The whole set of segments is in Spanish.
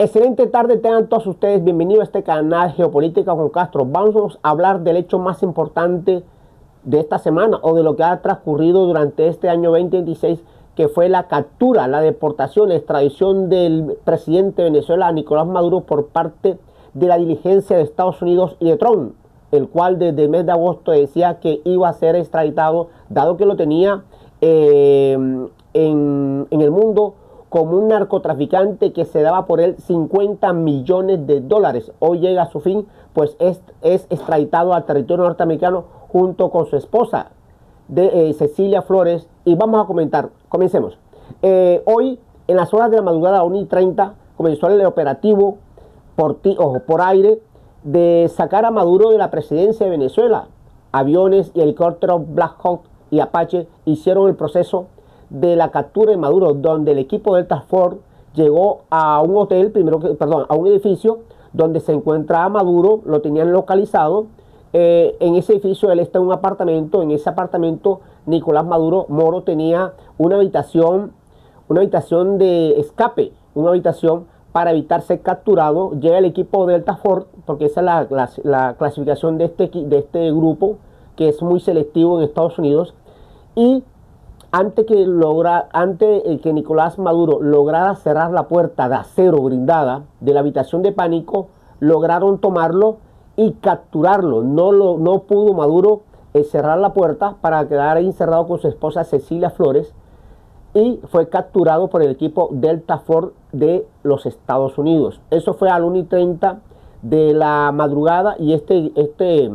Excelente tarde, tengan todos ustedes bienvenidos a este canal Geopolítica con Castro. Vamos a hablar del hecho más importante de esta semana o de lo que ha transcurrido durante este año 2026, que fue la captura, la deportación, la extradición del presidente de Venezuela, Nicolás Maduro, por parte de la diligencia de Estados Unidos y de Trump, el cual desde el mes de agosto decía que iba a ser extraditado, dado que lo tenía en el mundo como un narcotraficante que se daba por él 50 millones de dólares. Hoy llega a su fin, pues es extraditado al territorio norteamericano junto con su esposa, Cecilia Flores. Y vamos a comentar, comencemos. Hoy, en las horas de la madrugada, a 1:30, comenzó el operativo por aire de sacar a Maduro de la presidencia de Venezuela. Aviones y helicópteros Black Hawk y Apache hicieron el proceso de la captura de Maduro, donde el equipo del Task Force llegó a un hotel, a un edificio donde se encuentra Maduro, lo tenían localizado. En ese edificio él está en un apartamento. En ese apartamento Nicolás Maduro Moro tenía una habitación de escape, una habitación para evitar ser capturado. Llega el equipo del Task Force, porque esa es la clasificación de este grupo, que es muy selectivo en Estados Unidos. Y antes que Nicolás Maduro lograra cerrar la puerta de acero blindada de la habitación de pánico, lograron tomarlo y capturarlo. No pudo Maduro cerrar la puerta para quedar encerrado con su esposa Cecilia Flores, y fue capturado por el equipo Delta Force de los Estados Unidos. Eso fue a las 1:30 de la madrugada, y este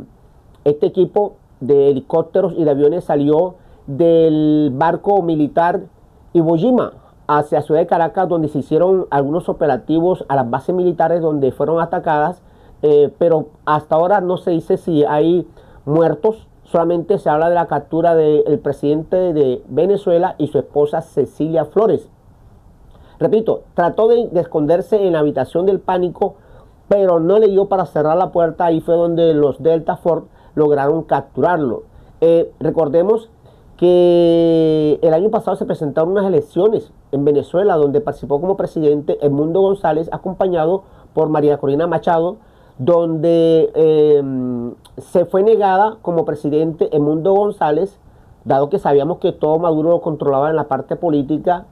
equipo de helicópteros y de aviones salió del barco militar Iwo Jima hacia la ciudad de Caracas, donde se hicieron algunos operativos a las bases militares donde fueron atacadas, pero hasta ahora no se dice si hay muertos. Solamente se habla de la captura del presidente de Venezuela y su esposa Cecilia Flores. Repito, trató de esconderse en la habitación del pánico, pero no le dio para cerrar la puerta. Ahí fue donde los Delta Force lograron capturarlo. Recordemos que el año pasado se presentaron unas elecciones en Venezuela, donde participó como presidente Edmundo González, acompañado por María Corina Machado, donde se fue negada como presidente Edmundo González, dado que sabíamos que todo Maduro lo controlaba en la parte política,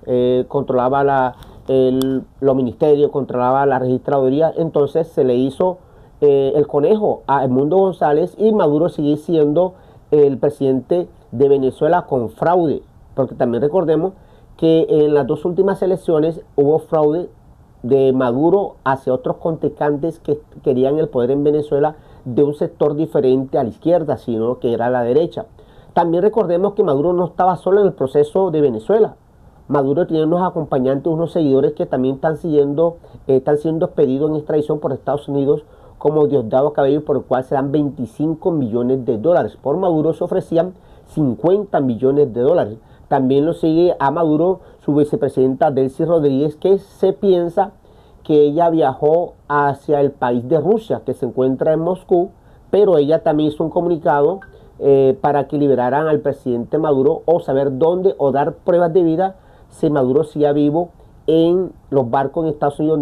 controlaba los ministerios, controlaba la registraduría. Entonces se le hizo el conejo a Edmundo González, y Maduro sigue siendo el presidente de Venezuela con fraude, porque también recordemos que en las dos últimas elecciones hubo fraude de Maduro hacia otros contrincantes que querían el poder en Venezuela, de un sector diferente a la izquierda, sino que era la derecha. También recordemos que Maduro no estaba solo en el proceso de Venezuela. Maduro tiene unos acompañantes, unos seguidores que también están siendo expedidos en extradición por Estados Unidos, como Diosdado Cabello, por el cual se dan 25 millones de dólares. Por Maduro se ofrecían 50 millones de dólares. También lo sigue a Maduro su vicepresidenta Delcy Rodríguez, que se piensa que ella viajó hacia el país de Rusia, que se encuentra en Moscú, pero ella también hizo un comunicado para que liberaran al presidente Maduro, o saber dónde, o dar pruebas de vida si Maduro sigue vivo en los barcos en Estados Unidos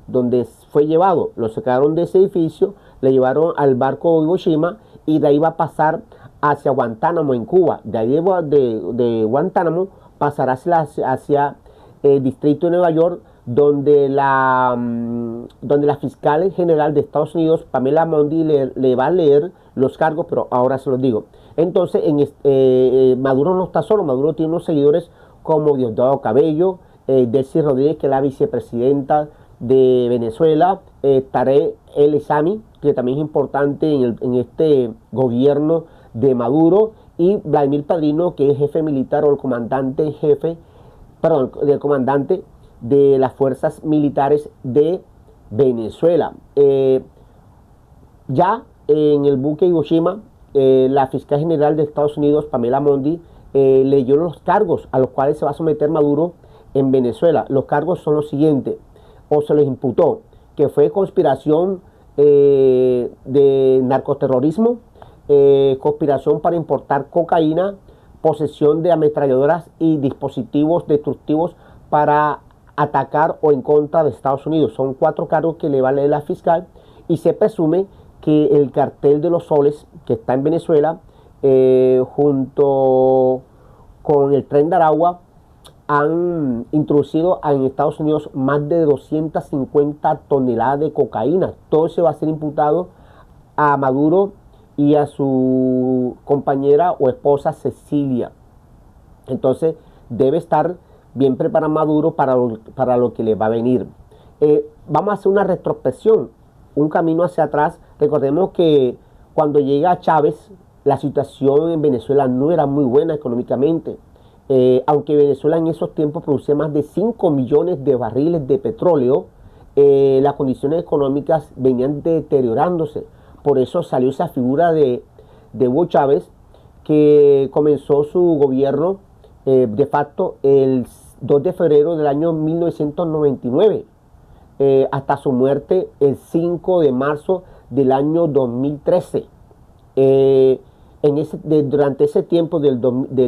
donde fue llevado. Lo sacaron de ese edificio, le llevaron al barco Iwo Jima, y de ahí va a pasar hacia Guantánamo en Cuba. De ahí de Guantánamo pasará hacia el distrito de Nueva York, donde la fiscal general de Estados Unidos, Pamela Bondi, le va a leer los cargos, pero ahora se los digo. Entonces, Maduro no está solo. Maduro tiene unos seguidores como Diosdado Cabello, Delcy Rodríguez, que es la vicepresidenta de Venezuela, Tarek El Aissami, que también es importante en este gobierno de Maduro, y Vladimir Padrino, que es jefe militar, o el comandante del comandante de las fuerzas militares de Venezuela. Ya en el buque Iwo Jima, la fiscal general de Estados Unidos, Pamela Bondi, leyó los cargos a los cuales se va a someter Maduro en Venezuela. Los cargos son los siguientes, o se les imputó, que fue conspiración de narcoterrorismo, conspiración para importar cocaína, posesión de ametralladoras y dispositivos destructivos para atacar o en contra de Estados Unidos. Son 4 cargos que le va a leer la fiscal y se presume que el cartel de los soles que está en Venezuela junto con el Tren de Aragua han introducido en Estados Unidos más de 250 toneladas de cocaína. Todo se va a ser imputado a Maduro y a su compañera o esposa Cecilia. Entonces debe estar bien preparado Maduro para lo que le va a venir. Vamos a hacer una retrospección, un camino hacia atrás. Recordemos que cuando llega Chávez, la situación en Venezuela no era muy buena económicamente. Aunque Venezuela en esos tiempos producía más de 5 millones de barriles de petróleo, las condiciones económicas venían deteriorándose. Por eso salió esa figura de Hugo Chávez, que comenzó su gobierno de facto el 2 de febrero del año 1999, hasta su muerte el 5 de marzo del año 2013. Durante ese tiempo del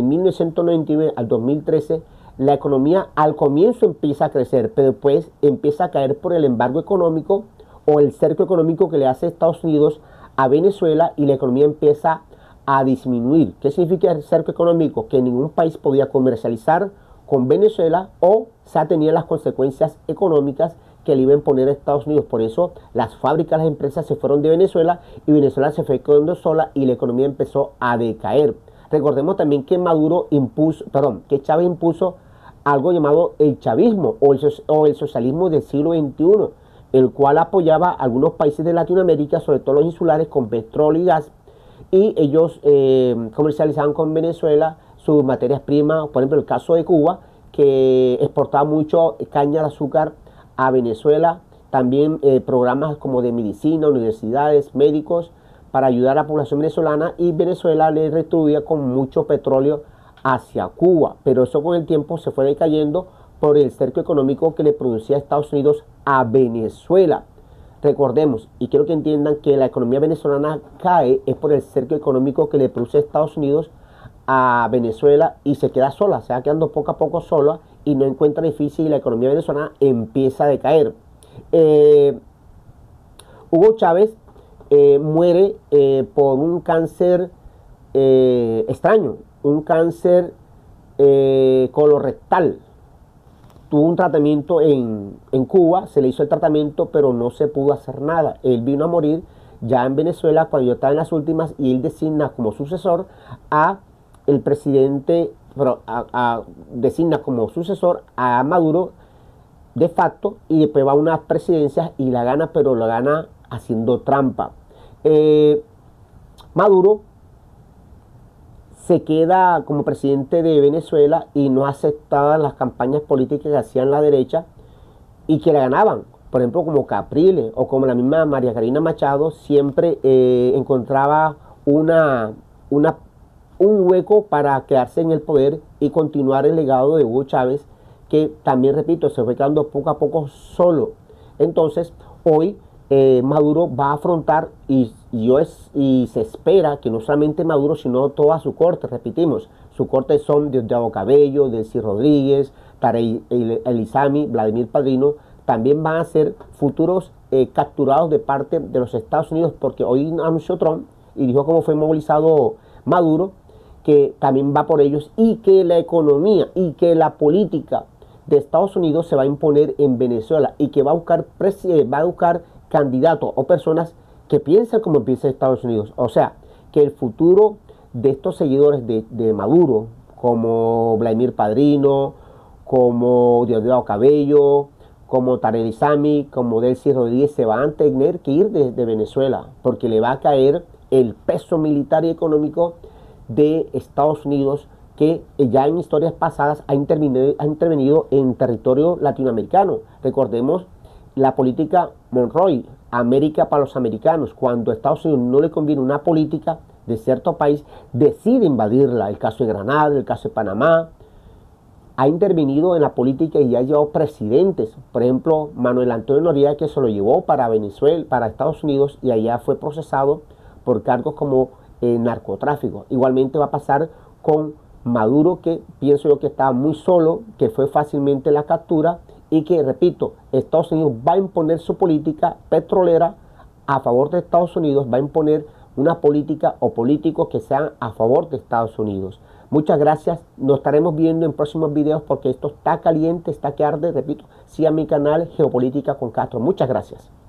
1999 al 2013, la economía al comienzo empieza a crecer, pero después empieza a caer por el embargo económico o el cerco económico que le hace Estados Unidos a Venezuela, y la economía empieza a disminuir. ¿Qué significa el cerco económico? Que ningún país podía comercializar con Venezuela o se tenían las consecuencias económicas que le iban a poner a Estados Unidos. Por eso las fábricas, las empresas se fueron de Venezuela y Venezuela se fue quedando sola y la economía empezó a decaer. Recordemos también que que Chávez impuso algo llamado el chavismo o el socialismo del siglo XXI, el cual apoyaba a algunos países de Latinoamérica, sobre todo los insulares, con petróleo y gas, y ellos comercializaban con Venezuela sus materias primas. Por ejemplo, el caso de Cuba, que exportaba mucho caña de azúcar a Venezuela. También programas como de medicina, universidades, médicos, para ayudar a la población venezolana, y Venezuela le retribuía con mucho petróleo hacia Cuba. Pero eso con el tiempo se fue decayendo por el cerco económico que le producía Estados Unidos a Venezuela. Recordemos, y quiero que entiendan, que la economía venezolana cae es por el cerco económico que le produce Estados Unidos a Venezuela, y se queda sola, se va quedando poco a poco sola y no encuentra difícil, y la economía venezolana empieza a decaer. Hugo Chávez muere por un cáncer extraño, un cáncer colorectal. Tuvo un tratamiento en Cuba, se le hizo el tratamiento, pero no se pudo hacer nada. Él vino a morir ya en Venezuela cuando yo estaba en las últimas, y él designa como sucesor a el presidente, designa como sucesor a Maduro de facto, y después va a unas presidencias y la gana, pero la gana haciendo trampa. Maduro se queda como presidente de Venezuela y no aceptaba las campañas políticas que hacían la derecha y que la ganaban. Por ejemplo, como Capriles o como la misma María Corina Machado, siempre encontraba un hueco para quedarse en el poder y continuar el legado de Hugo Chávez, que también, repito, se fue quedando poco a poco solo. Entonces, hoy Maduro va a afrontar, y se espera que no solamente Maduro, sino toda su corte, repetimos, su corte son Diosdado Cabello, Delcy Rodríguez, Tarek El Aissami, Vladimir Padrino, también van a ser futuros capturados de parte de los Estados Unidos, porque hoy anunció Trump y dijo cómo fue movilizado Maduro, que también va por ellos, y que la economía y que la política de Estados Unidos se va a imponer en Venezuela, y que va a buscar candidatos o personas que piensan como piensa Estados Unidos. O sea, que el futuro de estos seguidores de Maduro, como Vladimir Padrino, como Diosdado Cabello, como Tarek El Aissami, como Delcy Rodríguez, se van a tener que ir de Venezuela, porque le va a caer el peso militar y económico de Estados Unidos, que ya en historias pasadas ha intervenido en territorio latinoamericano. Recordemos la política Monroe, América para los americanos. Cuando a Estados Unidos no le conviene una política de cierto país, decide invadirla. El caso de Granada, el caso de Panamá. Ha intervenido en la política y ha llevado presidentes. Por ejemplo, Manuel Antonio Noriega, que se lo llevó para Venezuela, para Estados Unidos, y allá fue procesado por cargos como narcotráfico. Igualmente va a pasar con Maduro, que pienso yo que estaba muy solo, que fue fácilmente la captura, y que, repito, Estados Unidos va a imponer su política petrolera a favor de Estados Unidos, va a imponer una política o políticos que sean a favor de Estados Unidos. Muchas gracias, nos estaremos viendo en próximos videos porque esto está caliente, está que arde, repito, sigan mi canal Geopolítica con Castro. Muchas gracias.